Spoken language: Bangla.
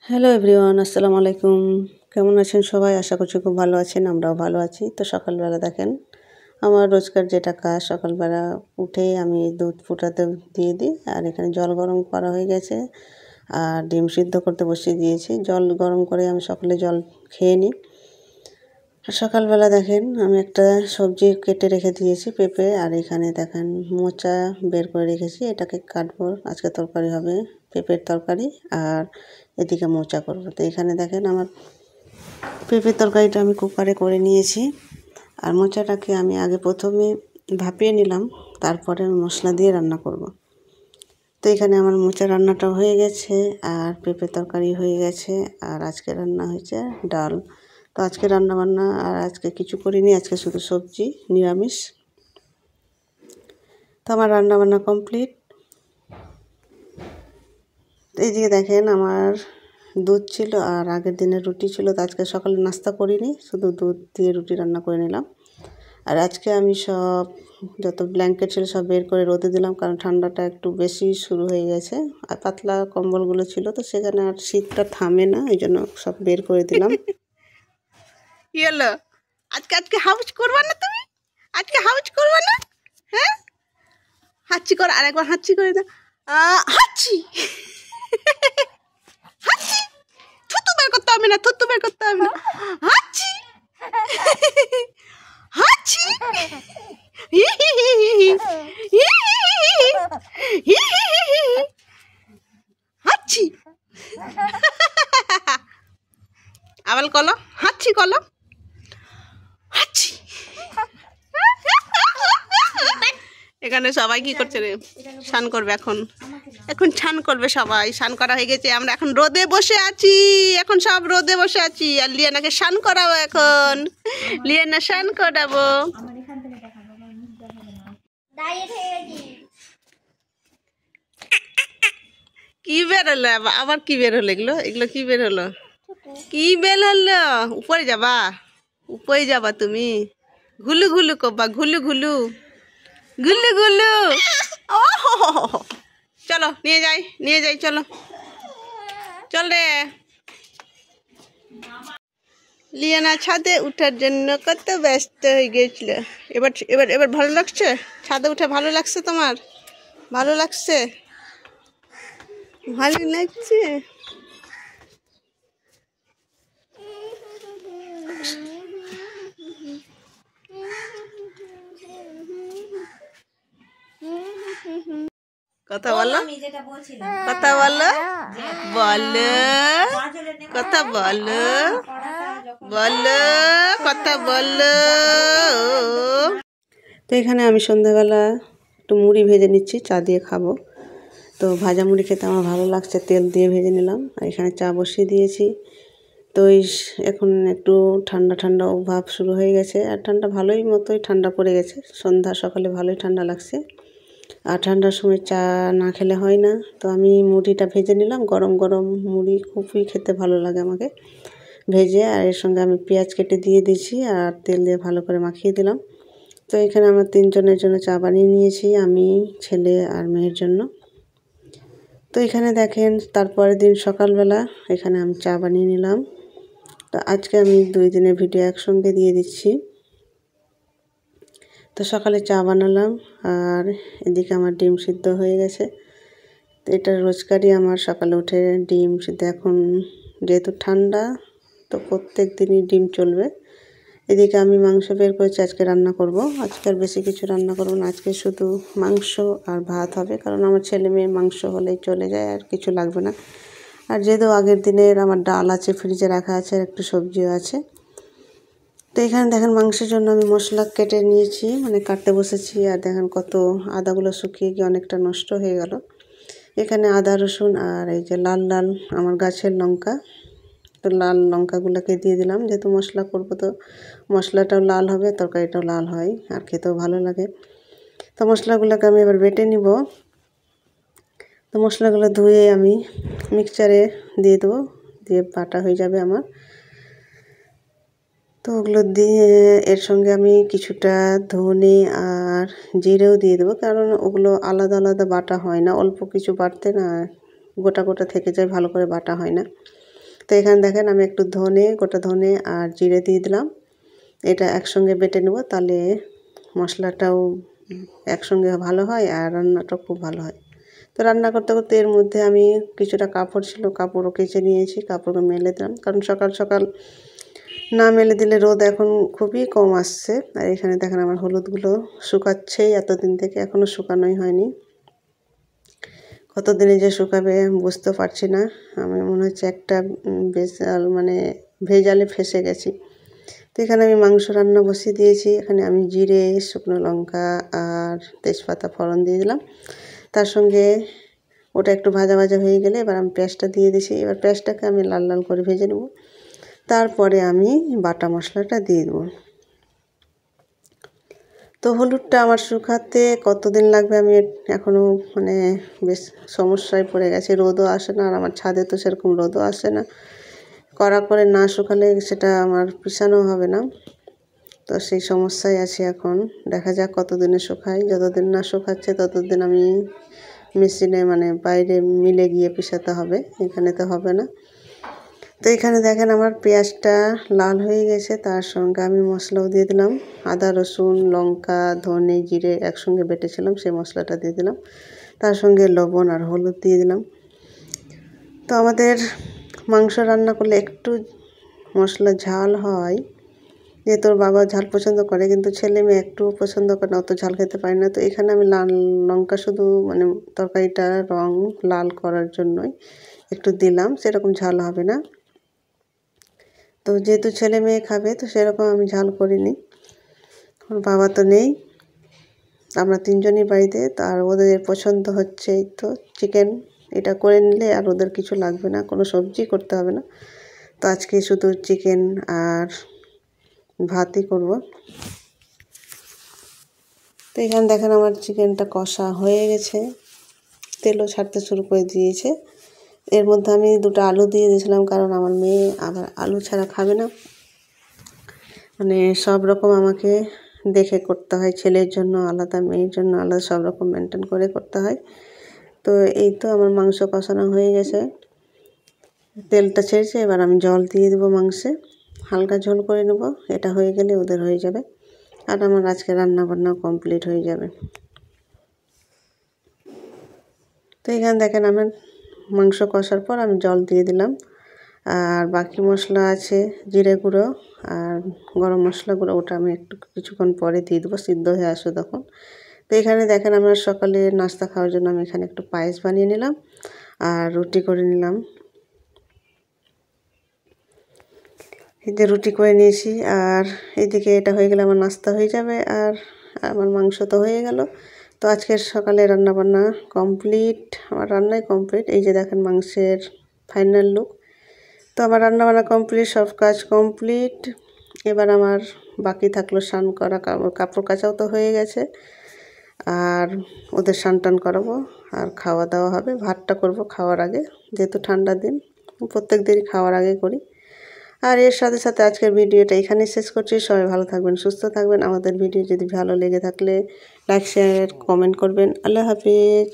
হ্যালো এভরিওয়ান, আসসালামু আলাইকুম। কেমন আছেন সবাই? আশা করছি খুব ভালো আছেন। আমরাও ভালো আছি। তো সকালবেলা দেখেন আমার রোজকার যেটা কাজ, সকালবেলা উঠে আমি দুধ ফুটাতে দিয়ে দিই। আর এখানে জল গরম করা হয়ে গেছে আর ডিম সিদ্ধ করতে বসিয়ে দিয়েছি। জল গরম করে আমি সকালে জল খেয়ে নিই। আর সকালবেলা দেখেন আমি একটা সবজি কেটে রেখে দিয়েছি, পেঁপে। আর এখানে দেখেন মোচা বের করে রেখেছি, এটাকে কাটবো। আজকে তরকারি হবে, পেঁপের তরকারি। আর এদিকে মোচা করবো। তো এখানে দেখেন আমার পেঁপের তরকারিটা আমি কুকারে করে নিয়েছি। আর মোচাটাকে আমি আগে প্রথমে ভাপিয়ে নিলাম, তারপরে আমি মশলা দিয়ে রান্না করব। তো এখানে আমার মোচা রান্নাটা হয়ে গেছে আর পেঁপের তরকারি হয়ে গেছে। আর আজকে রান্না হয়েছে ডাল। তো আজকে রান্না বান্না আর আজকে কিছু করিনি, আজকে শুধু সবজি, নিরামিষ। তো আমার রান্না বান্না কমপ্লিট। এইদিকে দেখেন আমার দুধ ছিল আর আগের দিনের রুটি ছিল। তো আজকে সকালে নাস্তা করিনি, শুধু দুধ দিয়ে রুটি রান্না করে নিলাম। আর আজকে আমি সব যত ব্ল্যাঙ্কেট ছিল সব বের করে রোদে দিলাম, কারণ ঠান্ডাটা একটু বেশি শুরু হয়ে গেছে। আর পাতলা কম্বলগুলো ছিল, তো সেখানে আর শীতটা থামে না, এই জন্য সব বের করে দিলাম। ইয়েলো আজকে আজকে হাউস করবা না তুমি? আজকে হাউস করবা না? হ্যাঁ, হাঁচি কর, আরেকবার হাঁচি করে দাও। হাঁচি হাঁচি, থুতু বের করতে হবে না, থুতু বের করতে হবে না। হাঁচি হাঁচি হাঁচি আবার কলো হাঁচি, কলো হাঁচি। এখানে সবাই কি করছে রে? স্নান করবে এখন, এখন স্নান করবে সবাই। স্নান করা হয়ে গেছে, আমরা এখন রোদে বসে আছি। এখন সব রোদে বসে আছি। আর লিয়ানাকে স্নান করাবো এখন, লিয়ানা স্নান করাবো। কি বের হলো আবার? কি বের হলো এগুলো? এগুলো কি বের হলো? কি বের হলো? উপরে যাবা? উপরে যাবা তুমি? ঘুলু ঘুলু কবা, ঘুলু ঘুলু গুল্লু গুল্লু। ও চলো নিয়ে যাই, নিয়ে যাই, চলো চল রে। লিয়ানা ছাদে উঠার জন্য কত ব্যস্ত হয়ে গেছিল। এবার এবার এবার ভালো লাগছে? ছাদে উঠে ভালো লাগছে তোমার? ভালো লাগছে? ভালো লাগছে? কথা বলো, কথা বলো, বলো কথা বলো, বলো কথা বলো। তো এখানে আমি সন্ধ্যাবেলা একটু মুড়ি ভেজে নিচ্ছি, চা দিয়ে খাবো। তো ভাজা মুড়ি খেতে আমার ভালো লাগছে, তেল দিয়ে ভেজে নিলাম। আর এখানে চা বসিয়ে দিয়েছি। তো এখন একটু ঠান্ডা ঠান্ডা ভাব শুরু হয়ে গেছে। আর ঠান্ডা ভালোই মতোই ঠান্ডা পড়ে গেছে, সন্ধ্যা সকালে ভালোই ঠান্ডা লাগছে। আর ঠান্ডার সময় চা না খেলে হয় না। তো আমি মুড়িটা ভেজে নিলাম, গরম গরম মুড়ি খুবই খেতে ভালো লাগে আমাকে ভেজে। আর এর সঙ্গে আমি পেঁয়াজ কেটে দিয়ে দিয়েছি আর তেল দিয়ে ভালো করে মাখিয়ে দিলাম। তো এখানে আমার 3 জনের জন্য চা বানিয়ে নিয়েছি, আমি, ছেলে আর মেয়ের জন্য। তো এখানে দেখেন তারপরের দিন সকালবেলা এখানে আমি চা বানিয়ে নিলাম। তো আজকে আমি 2 দিনের ভিডিও একসঙ্গে দিয়ে দিচ্ছি। তো সকালে চা বানালাম আর এদিকে আমার ডিম সিদ্ধ হয়ে গেছে। তো এটা রোজকারই আমার সকালে উঠে ডিম সিদ্ধ। এখন যেহেতু ঠান্ডা, তো প্রত্যেক দিনই ডিম চলবে। এদিকে আমি মাংস বের করেছি, আজকে রান্না করব। আজকে আর বেশি কিছু রান্না করব না, আজকে শুধু মাংস আর ভাত হবে, কারণ আমার ছেলে মেয়ে মাংস হলেই চলে যায়, আর কিছু লাগবে না। আর যেহেতু আগের দিনের আমার ডাল আছে, ফ্রিজে রাখা আছে, আর একটু সবজিও আছে। তো এখানে দেখেন মাংসের জন্য আমি মশলা কেটে নিয়েছি, মানে কাটতে বসেছি। আর দেখেন কত আদাগুলো শুকিয়ে গিয়ে অনেকটা নষ্ট হয়ে গেল। এখানে আদা রসুন আর এই যে লাল লাল আমার গাছের লঙ্কা, তো লাল লঙ্কাগুলোকে দিয়ে দিলাম। যেহেতু মশলা করব, তো মশলাটাও লাল হবে, তরকারিটাও লাল হয় আর খেতেও ভালো লাগে। তো মশলাগুলোকে আমি এবার বেটে নিব। তো মশলাগুলো ধুয়ে আমি মিক্সচারে দিয়ে দেবো, দিয়ে বাটা হয়ে যাবে আমার। তো ওগুলো দিয়ে এর সঙ্গে আমি কিছুটা ধনে আর জিরেও দিয়ে দেবো, কারণ ওগুলো আলাদা আলাদা বাটা হয় না, অল্প কিছু বাটতে না গোটা গোটা থেকে যায়, ভালো করে বাটা হয় না। তো এখানে দেখেন আমি একটু গোটা ধনে আর জিরে দিয়ে দিলাম। এটা একসঙ্গে বেটে নেব, তাহলে মশলাটাও একসঙ্গে ভালো হয় আর রান্নাটাও খুব ভালো হয়। তো রান্না করতে করতে এর মধ্যে আমি কিছুটা কাপড় ছিল, কাপড়ও কেচে নিয়েছি, কাপড়ও মেলে দিলাম, কারণ সকাল সকাল না মেলে দিলে রোদ এখন খুবই কম আসছে। আর এখানে দেখেন আমার হলুদগুলো শুকাচ্ছেই এতদিন থেকে, এখনও শুকানোই হয়নি। কতদিনে যে শুকাবে বুঝতে পারছি না। আমি মনে হচ্ছে একটা মানে ভেজালে ফেসে গেছি। তো এখানে আমি মাংস রান্না বসিয়ে দিয়েছি। এখানে আমি জিরে, শুকনো লঙ্কা আর তেজপাতা ফোড়ন দিয়ে দিলাম। তার সঙ্গে ওটা একটু ভাজা ভাজা হয়ে গেলে এবার আমি পেঁয়াজটা দিয়ে দিয়েছি। এবার পেঁয়াজটাকে আমি লাল লাল করে ভেজে নেব, তারপরে আমি বাটা মশলাটা দিয়ে দেবো। তো হলুদটা আমার শুকাতে কতদিন লাগবে আমি এখনও মানে বেশ সমস্যায় পড়ে গেছি। রোদও আসে না, আর আমার ছাদে তো সেরকম রোদও আসে না। কড়া করে না শুকালে সেটা আমার পিষানো হবে না। তো সেই সমস্যায় আছি এখন। দেখা যাক কতদিনে শুকাই। যতদিন না শুকাচ্ছে ততদিন আমি মেশিনে মানে বাইরে মিলে গিয়ে পিষাতে হবে, এখানে তো হবে না। তো এখানে দেখেন আমার পেঁয়াজটা লাল হয়ে গেছে, তার সঙ্গে আমি মশলাও দিয়ে দিলাম। আদা, রসুন, লঙ্কা, ধনে, জিরে একসঙ্গে বেটেছিলাম, সেই মশলাটা দিয়ে দিলাম। তার সঙ্গে লবণ আর হলুদ দিয়ে দিলাম। তো আমাদের মাংস রান্না করলে একটু মশলা ঝাল হয়, যেহেতু ওর বাবা ঝাল পছন্দ করে, কিন্তু ছেলে মেয়ে একটু পছন্দ করে না, অত ঝাল খেতে পারে না। তো এখানে আমি লাল লঙ্কা শুধু মানে তরকারিটা রং লাল করার জন্যই একটু দিলাম, সেরকম ঝাল হবে না। তো যেহেতু ছেলে মেয়ে খাবে, তো সেরকম আমি ঝাল করিনি। ওর বাবা তো নেই, আমরা তিনজনই বাড়িতে। আর ওদের পছন্দ হচ্ছে তো চিকেন, এটা করে নিলে আর ওদের কিছু লাগবে না, কোনো সবজি করতে হবে না। তো আজকে শুধু চিকেন আর ভাতই করব। তো এখানে দেখেন আমার চিকেনটা কষা হয়ে গেছে, তেলও ছাড়তে শুরু করে দিয়েছে। এর মধ্যে আমি দুটো আলু দিয়ে দিয়েছিলাম, কারণ আমার মেয়ে আবার আলু ছাড়া খাবে না। মানে সব রকম আমাকে দেখে করতে হয়, ছেলের জন্য আলাদা, মেয়ের জন্য আলাদা, সব রকম মেনটেন করে করতে হয়। তো এই তো আমার মাংস কষানো হয়ে গেছে, তেলটা ছেড়েছে। এবার আমি জল দিয়ে দেবো মাংসে, হালকা ঝোল করে নেব। এটা হয়ে গেলে ওদের হয়ে যাবে, আর আমার আজকে রান্না বান্না কমপ্লিট হয়ে যাবে। তো এখানে দেখেন আমার মাংস কষার পর আমি জল দিয়ে দিলাম, আর বাকি মশলা আছে জিরে গুঁড়ো আর গরম মশলা গুঁড়ো, ওটা আমি কিছুক্ষণ পরে দিয়ে দেবো, সিদ্ধ হয়ে আসো তখন। তো এখানে দেখেন আমার সকালে নাস্তা খাওয়ার জন্য আমি এখানে একটু পায়েস বানিয়ে নিলাম আর রুটি করে নিলাম। এতে রুটি করে নিয়েছি, আর এদিকে এটা হয়ে গেলে আমার নাস্তা হয়ে যাবে, আর আমার মাংস তো হয়ে গেল। তো আজকের সকালে রান্নাবান্না কমপ্লিট, আমার রান্নাই কমপ্লিট। এই যে দেখেন মাংসের ফাইনাল লুক। তো আমার রান্নাবান্না কমপ্লিট, সব কাজ কমপ্লিট। এবার আমার বাকি থাকলো স্নান করা, কাপড় কাচাও তো হয়ে গেছে, আর ওদের স্নান টান করাবো আর খাওয়া দাওয়া হবে। ভাতটা করব খাওয়ার আগে, যেহেতু ঠান্ডার দিন, প্রত্যেক দিনই খাওয়ার আগে করি। আর এর সাথে সাথে আজকের ভিডিওটা এখানেই শেষ করছি। সবাই ভালো থাকবেন, সুস্থ থাকবেন। আমাদের ভিডিও যদি ভালো লেগে থাকলে লাইক, শেয়ার, কমেন্ট করবেন। আল্লাহ হাফিজ।